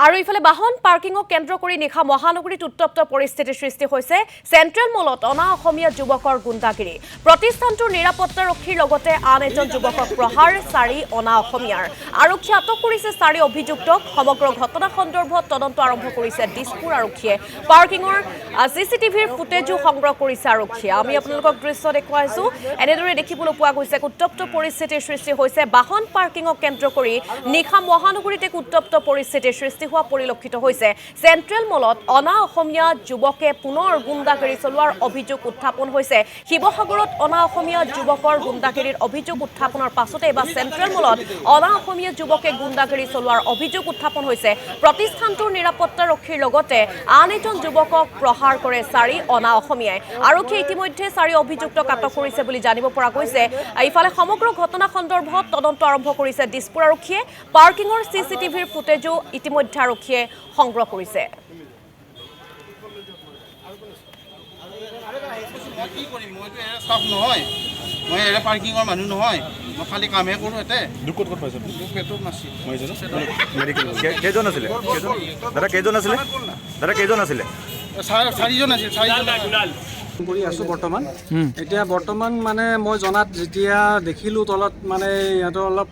আৰু ইফালে বাহন পাৰ্কিংক কেন্দ্ৰ কৰি নিশা মহানগৰীত উত্তপ্ত পৰিস্থিতিৰ সৃষ্টি হৈছে চেণ্ট্ৰেল মলত অনা অসমীয়া যুৱকৰ গুণ্ডাগিৰি প্ৰতিষ্ঠানটোৰ নিৰাপত্তাৰক্ষীৰ লগতে আন এজন যুৱকক প্ৰহাৰ 4 অনা অসমীয়াৰ আৰক্ষী আটক কৰিছে 4 অভিযুক্তক সমগ্ৰ ঘটনা সন্দৰ্ভত তদন্ত আৰম্ভ কৰিছে দিছপুৰ আৰক্ষীয়ে পাৰ্কিংৰ সিসিটিভিৰ ফুটেজো সংগ্ৰহ কৰিছে আৰক্ষীয়ে আমি আপোনালোকক দৃশ্য দেখুৱাইছো এনেদৰে দেখিবলৈ পোৱা গৈছে উত্তপ্ত পৰিস্থিতিৰ সৃষ্টি হৈছে বাহন পাৰ্কিংক কেন্দ্ৰ কৰি নিশা মহানগৰীত এক উত্তপ্ত পৰিস্থিতিৰ সৃষ্টি হোৱা পৰিলক্ষিত হৈছে চেণ্ট্ৰেল মলত অনা অসমীয়া যুৱকে পুনৰ গুণ্ডাগিৰি চলোৱাৰ অভিযোগ উত্থাপন হৈছে শিৱসাগৰত অনা অসমীয়া যুৱকৰ গুণ্ডাগিৰিৰ অভিযোগ উত্থাপনৰ পাছতে এবাৰ চেণ্ট্ৰেল মলত অনা অসমীয়া যুৱকে গুণ্ডাগিৰি চলোৱাৰ অভিযোগ উত্থাপন হৈছে প্ৰতিষ্ঠানটোৰ নিৰাপত্তাৰক্ষীৰ লগতে আন এজন যুৱকক প্ৰহাৰ কৰে 4 অনা অসমীয়াই আৰক্ষীয়ে ইতিমধ্যে 4 অভিযুক্তক আটক কৰিছে বুলি জানিব পৰা গৈছে ইফালে সমগ্ৰ ঘটনা সন্দৰ্ভত তদন্ত আৰম্ভ কৰিছে দিছপুৰ আৰক্ষীয়ে পাৰ্কিংৰ সিসিটিভিৰ ফুটেজো ইতিমধ্যে আৰক্ষীয়ে সংগ্ৰহ কৰিছে কি কৰিম মইতো এৰা ষ্টাফ নহয় মই এৰা পাৰ্কিংৰ মানুহ নহয় মই খালি কামহে কৰোঁ এতে দুকত ক'ত পাইছে দুখ পেটত নাছিল মই জানো মেডিকেল কেইজন আছিলে দাদা কেইজন আছিলে চাৰিজন আছিল কৰি আছোঁ বৰ্তমান এতিয়া বৰ্তমান মানে মই জনাত যেতিয়া দেখিলোঁ তলত মানে ইহঁতৰ অলপ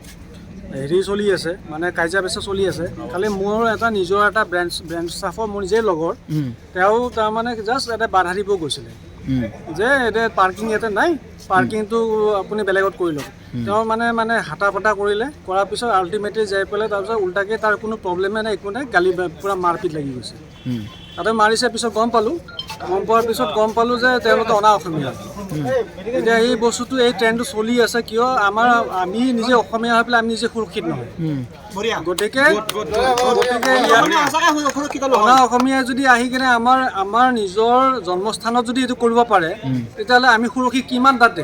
হেৰি চলি আছে মানে কাজিয়া পেচাল চলি আছে খালি মোৰ এটা নিজৰ এটা ব্ৰেঞ্চ ষ্টাফৰ মোৰ নিজেই লগৰ তেওঁ তাৰমানে জাষ্ট এটা বাধা দিব গৈছিলে যে এতিয়া পাৰ্কিং ইয়াতে নাই পাৰ্কিংটো আপুনি বেলেগত কৰি লওক তেওঁ মানে হাতা পাতা কৰিলে কৰাৰ পিছত আল্টিমেটলি যাই পেলাই তাৰপিছত উল্টাকৈ তাৰ কোনো প্ৰব্লেমে নাই একো নাই গালি পূৰা মাৰপিট লাগি গৈছে তাতে মাৰিছে পিছত গম পোৱাৰ পিছত গম পালোঁ যে তেওঁলোকে অনা অসমীয়া এতিয়া এই বস্তুটো এই ট্ৰেণ্ডটো চলি আছে কিয় আমি নিজে অসমীয়া হৈ পেলাই আমি নিজে সুৰক্ষিত নহয় গতিকে অনা অসমীয়াই যদি আহি কিনে আমাৰ নিজৰ জন্মস্থানত যদি এইটো কৰিব পাৰে তেতিয়াহ'লে আমি সুৰক্ষিত কিমান তাতে